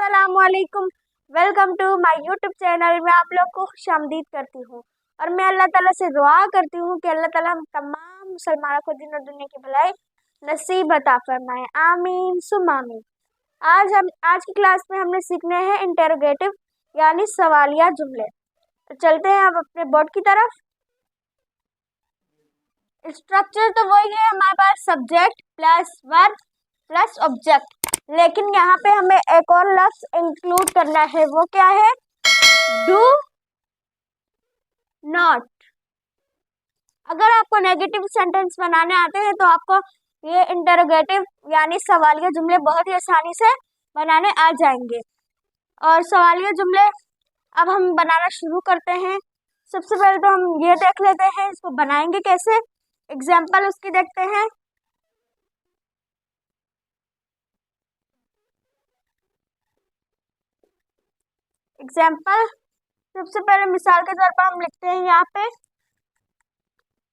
अस्सलामुअलैकुम। Welcome to my YouTube channel. मैं आप लोग को खुशामदीद करती हूँ और मैं अल्लाह ताला से दुआ करती हूँ कि अल्लाह ताला हम तमाम मुसलमानों को दिन और दुनिया की भलाई नसीब अता फरमाए। आमीन सुम आमीन। आज की क्लास में हमने सीखने हैं इंटेरोगेटिव यानी सवालिया जुमले। तो चलते हैं अब अपने बोर्ड की तरफ। स्ट्रक्चर तो वही है, हमारे पास subject plus verb plus object, लेकिन यहाँ पे हमें एक और लफ्ज इंक्लूड करना है। वो क्या है? Do not. अगर आपको नेगेटिव सेंटेंस बनाने आते हैं तो आपको ये इंटरोगेटिव यानी सवालिया जुमले बहुत ही आसानी से बनाने आ जाएंगे। और सवालिया जुमले अब हम बनाना शुरू करते हैं। सबसे पहले तो हम ये देख लेते हैं इसको बनाएंगे कैसे, एग्जाम्पल उसकी देखते हैं। एग्जाम्पल सबसे पहले मिसाल के तौर पर हम लिखते हैं यहाँ पे,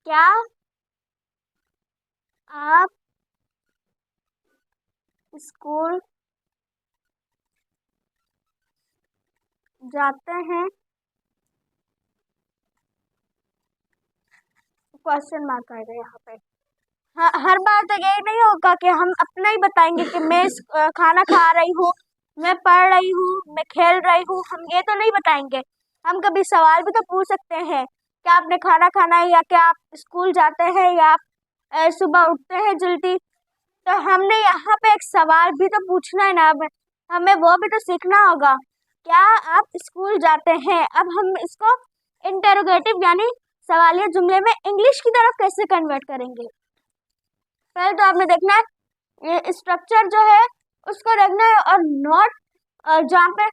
क्या आप स्कूल जाते हैं? क्वेश्चन मार्क आएगा यहाँ पे। हाँ, हर बार तो यही नहीं होगा कि हम अपना ही बताएंगे कि मैं खाना खा रही हूँ, मैं पढ़ रही हूँ, मैं खेल रही हूँ। हम ये तो नहीं बताएंगे। हम कभी सवाल भी तो पूछ सकते हैं, क्या आपने खाना खाना है, या क्या आप स्कूल जाते हैं, या आप सुबह उठते हैं जल्दी। तो हमने यहाँ पे एक सवाल भी तो पूछना है ना। अब हमें वो भी तो सीखना होगा, क्या आप स्कूल जाते हैं। अब हम इसको इंटेरोगेटिव यानी सवालिया जुमले में इंग्लिश की तरफ कैसे कन्वर्ट करेंगे। पहले तो आपने देखना है ये स्ट्रक्चर जो है उसको देखना है, और नॉट जहाँ पे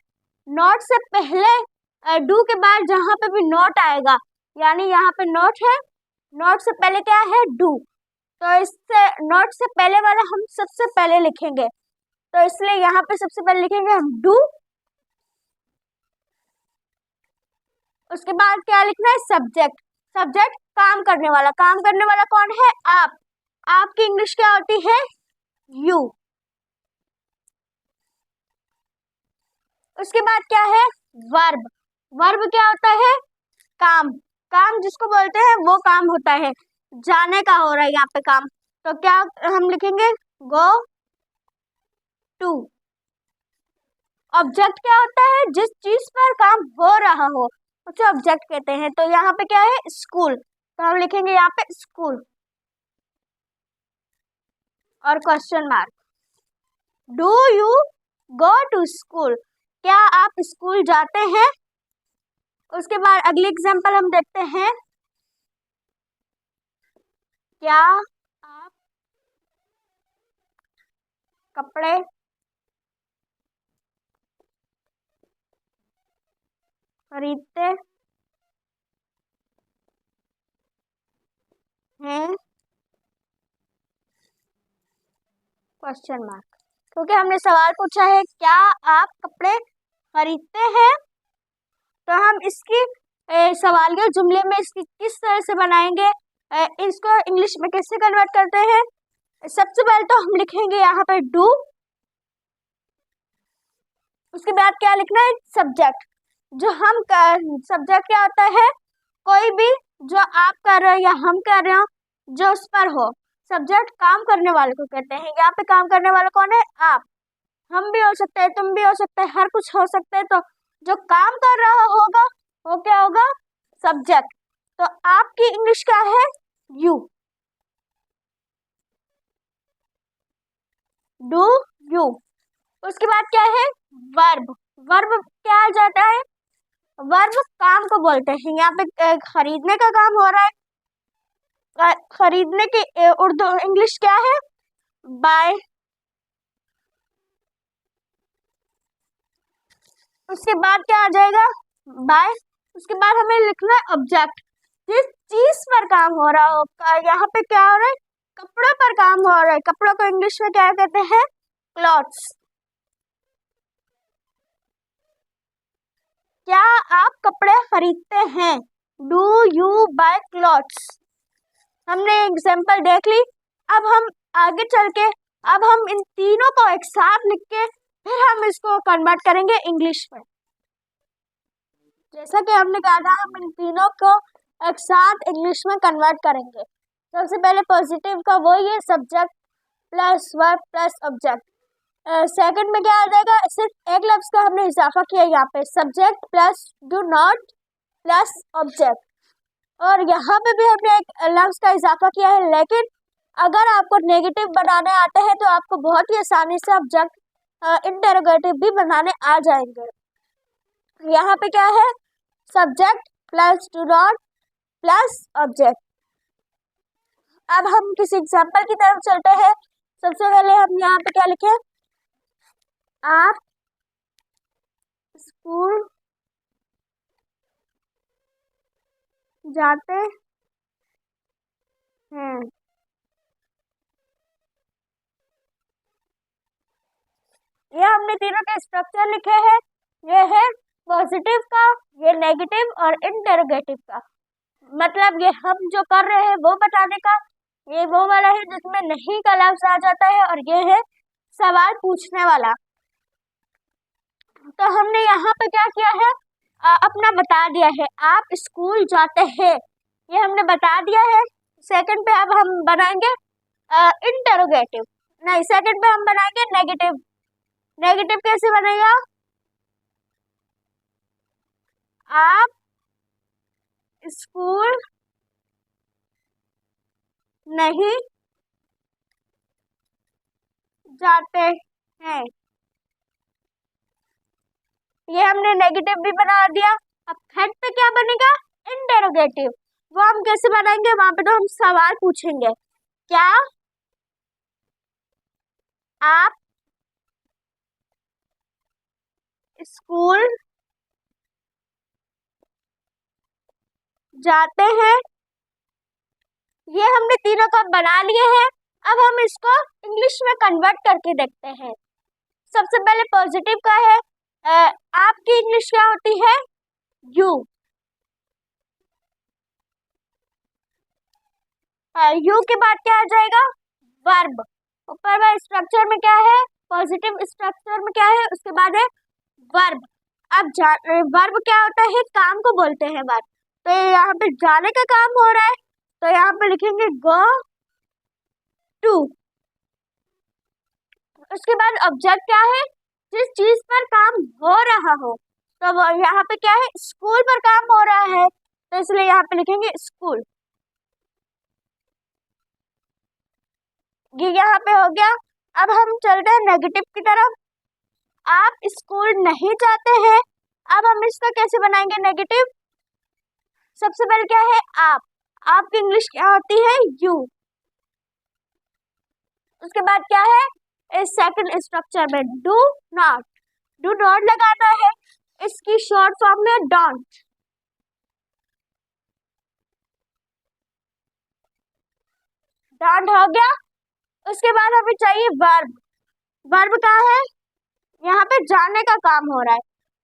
नॉट से पहले डू के बाद जहाँ पे भी नॉट आएगा, यानी यहाँ पे नॉट है, नॉट से पहले क्या है? डू। तो इससे नॉट से पहले वाला हम सबसे पहले लिखेंगे, तो इसलिए यहाँ पे सबसे पहले लिखेंगे हम डू। उसके बाद क्या लिखना है? सब्जेक्ट। सब्जेक्ट काम करने वाला। काम करने वाला कौन है? आप। आपकी इंग्लिश क्या होती है? यू। उसके बाद क्या है? वर्ब। वर्ब क्या होता है? काम। काम जिसको बोलते हैं वो काम होता है, जाने का हो रहा है यहाँ पे काम। तो क्या हम लिखेंगे? Go to. ऑब्जेक्ट क्या होता है? जिस चीज पर काम हो रहा हो उसे ऑब्जेक्ट कहते हैं। तो यहाँ पे क्या है? स्कूल। तो हम लिखेंगे यहाँ पे स्कूल और question mark. Do you go to school? क्या आप स्कूल जाते हैं? उसके बाद अगली एग्जांपल हम देखते हैं, क्या आप कपड़े खरीदते हैं? Question mark. क्योंकि हमने सवाल पूछा है क्या आप कपड़े खरीदते हैं, तो हम इसकी सवालिया जुमले में इसकी किस तरह से बनाएंगे, इसको इंग्लिश में कैसे कन्वर्ट करते हैं। सबसे पहले तो हम लिखेंगे यहाँ पे डू। उसके बाद क्या लिखना है? सब्जेक्ट। जो हम सब्जेक्ट क्या होता है? कोई भी जो आप कर रहे हो या हम कर रहे हो जो उस पर हो। सब्जेक्ट काम करने वाले को कहते हैं। यहाँ पे काम करने वाला कौन है? आप। हम भी हो सकते हैं, तुम भी हो सकते हैं, हर कुछ हो सकता है। तो जो काम कर रहा होगा वो क्या होगा? सब्जेक्ट। तो आपकी इंग्लिश क्या है? यू। Do you. उसके बाद क्या है? वर्ब। वर्ब क्या आ जाता है? वर्ब काम को बोलते हैं। यहाँ पे खरीदने का काम हो रहा है। खरीदने की उर्दू इंग्लिश क्या है? बाय। उसके बाद क्या आ जाएगा? बाय। उसके बाद हमें लिखना है ऑब्जेक्ट। जिस चीज पर काम हो रहा हो। यहाँ पे क्या हो रहा है? कपड़ों पर काम हो रहा है। कपड़ों को इंग्लिश में क्या कहते हैं? क्लॉथ्स। क्या आप कपड़े खरीदते हैं? Do you buy clothes. हमने एग्जाम्पल देख ली। अब हम आगे चल के अब हम इन तीनों को एक साथ लिख के फिर हम इसको कन्वर्ट करेंगे इंग्लिश में। जैसा कि हमने कहा था, हम इन तीनों को एक साथ इंग्लिश में कन्वर्ट करेंगे। सबसे पहले पॉजिटिव का वो ये subject plus verb plus object. Second में क्या आ जाएगा, सिर्फ एक लफ्ज का हमने इजाफा किया यहाँ पे, subject plus do not plus object. और यहाँ पे भी हमने एक लफ्ज का इजाफा किया है, लेकिन अगर आपको नेगेटिव बनाने आते हैं तो आपको बहुत ही आसानी से ऑब्जेक्ट इंटरोगेटिव भी बनाने आ जाएंगे। यहाँ पे क्या है, subject plus do not plus object. अब हम किसी एग्जाम्पल की तरफ चलते हैं। सबसे पहले हम यहाँ पे क्या लिखे, आप स्कूल जाते हैं। ये हमने तीनों के स्ट्रक्चर लिखे हैं। ये है पॉजिटिव का, ये नेगेटिव और इंटरोगेटिव का। मतलब ये हम जो कर रहे हैं वो बताने का, ये वो वाला है जिसमें नहीं का लफ्ज आ जाता है, और ये है सवाल पूछने वाला। तो हमने यहाँ पे क्या किया है, अपना बता दिया है, आप स्कूल जाते हैं, ये हमने बता दिया है। सेकंड पे अब हम बनाएंगे इंटरोगेटिव, नहीं सेकंड पे हम बनाएंगे नेगेटिव। नेगेटिव कैसे बनेगा, आप स्कूल नहीं जाते हैं, ये हमने नेगेटिव भी बना दिया। अब थर्ड पे क्या बनेगा, इंटरोगेटिव। वो हम कैसे बनाएंगे, वहां पे तो हम सवाल पूछेंगे, क्या आप स्कूल जाते हैं। ये हमने तीनों का बना लिए हैं। अब हम इसको इंग्लिश में कन्वर्ट करके देखते हैं। सबसे पहले पॉजिटिव का है, आपकी इंग्लिश क्या होती है, यू। यू के बाद क्या आ जाएगा, वर्ब। ऊपर वाले स्ट्रक्चर में क्या है, पॉजिटिव स्ट्रक्चर में क्या है, उसके बाद है वर्ब। अब वर्ब क्या होता है, काम को बोलते हैं वर्ब। तो यहाँ पे जाने का काम हो रहा है, तो यहाँ पे लिखेंगे गो टू। उसके बाद ऑब्जेक्ट क्या है, जिस चीज पर काम हो रहा हो। तो वो यहाँ पे क्या है, स्कूल पर काम हो रहा है, तो इसलिए यहाँ पे लिखेंगे स्कूल। ये यहाँ पे हो गया। अब हम चलते हैं नेगेटिव की तरफ, आप स्कूल नहीं जाते हैं। अब हम इसका कैसे बनाएंगे नेगेटिव, सबसे पहले क्या है, आपकी इंग्लिश क्या होती है, यू। उसके बाद क्या है, इस सेकंड स्ट्रक्चर में डू नॉट लगाना है, इसकी शॉर्ट फॉर्म में डोंट। डोंट हो गया। उसके बाद हमें चाहिए वर्ब। वर्ब क्या है, यहाँ पे जाने का काम हो रहा है,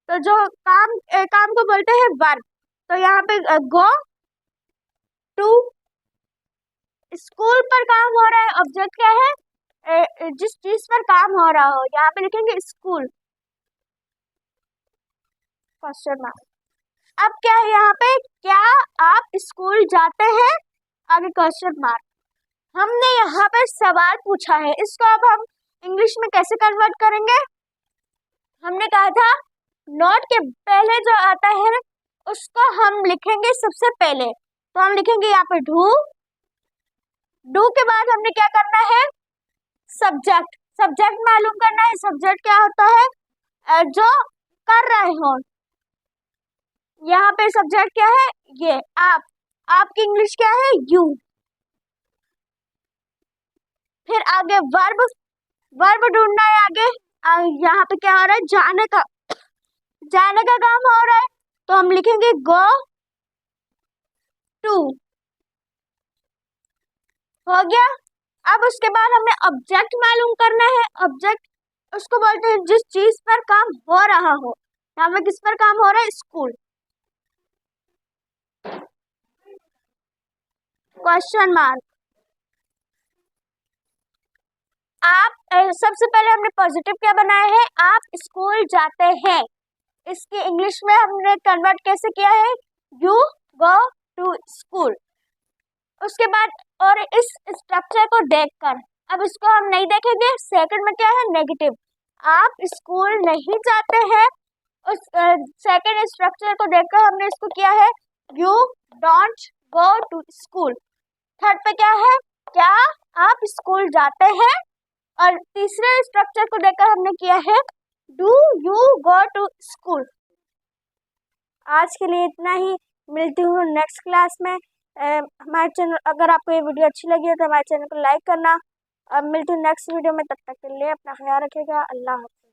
तो जो काम को बोलते हैं वर्ब। तो यहाँ पे गो टू, स्कूल पर काम हो रहा है, ऑब्जेक्ट क्या है, जिस चीज पर काम हो रहा हो, यहाँ पे लिखेंगे स्कूल, क्वेश्चन मार्क। अब क्या है यहाँ पे, क्या आप स्कूल जाते हैं, आगे क्वेश्चन मार्क। हमने यहाँ पे सवाल पूछा है, इसको अब हम इंग्लिश में कैसे कन्वर्ट करेंगे। हमने कहा था नोट के पहले जो आता है उसको हम लिखेंगे सबसे पहले, तो हम लिखेंगे यहाँ पे डू के बाद हमने क्या करना है, सब्जेक्ट मालूम करना है। सब्जेक्ट क्या होता है, जो कर रहे हो। यहाँ पे सब्जेक्ट क्या है, ये आपकी इंग्लिश क्या है, यू। फिर आगे वर्ब ढूंढना है आगे। यहाँ पे क्या हो रहा है, जाने का काम हो रहा है, तो हम लिखेंगे गो टू। हो गया। अब उसके बाद हमें ऑब्जेक्ट मालूम करना है। ऑब्जेक्ट उसको बोलते हैं जिस चीज पर काम हो रहा हो। यहाँ पे किस पर काम हो रहा है, स्कूल, क्वेश्चन मार्क। आप सबसे पहले हमने पॉजिटिव क्या बनाया है, आप स्कूल जाते हैं। इसकी इंग्लिश में हमने कन्वर्ट कैसे किया है, यू गो टू स्कूल। उसके बाद और इस स्ट्रक्चर को देखकर, अब इसको हम नहीं देखेंगे, सेकंड में क्या है, नेगेटिव, आप स्कूल नहीं जाते हैं। उस सेकंड स्ट्रक्चर को देखकर हमने इसको किया है, you don't go to school. Third पे क्या है, क्या आप स्कूल जाते हैं। और तीसरे स्ट्रक्चर को देखकर हमने किया है, do you go to school. आज के लिए इतना ही, मिलती हूँ नेक्स्ट क्लास में। हमारे चैनल, अगर आपको ये वीडियो अच्छी लगी है तो हमारे चैनल को लाइक करना। अब मिलती हूँ नेक्स्ट वीडियो में, तब तक के लिए अपना ख्याल रखिएगा। अल्लाह हाफ़िज़।